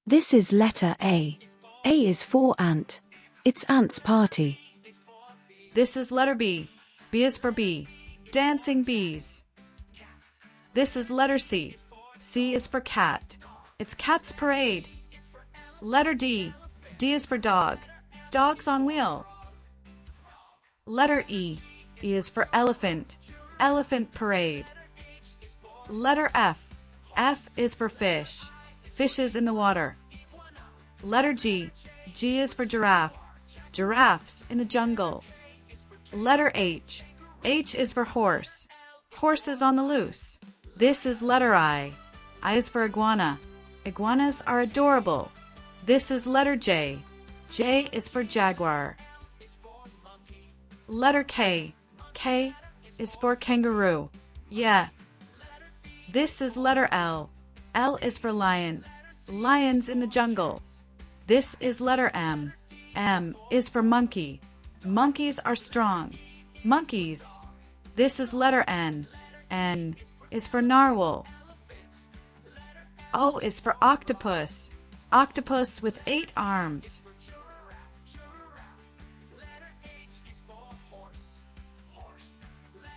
This is letter A. A is for ant. It's ant's party. This is letter B. B is for bee. Dancing bees. This is letter C. C is for cat. It's cat's parade. Letter D. D is for dog. Dogs on wheel. Letter E. E is for elephant. Elephant parade. Letter F. F is for fish. Fishes in the water. Letter G. G is for giraffe. Giraffes in the jungle. Letter H. H is for horse. Horses on the loose. This is letter I. I is for iguana. Iguanas are adorable. This is letter J. J is for jaguar. Letter K. K is for kangaroo. Yeah. This is letter L. L is for lion. Lions in the jungle. This is letter M. M is for monkey. Monkeys are strong. Monkeys. This is letter N. N is for narwhal. O is for octopus. Octopus with 8 arms.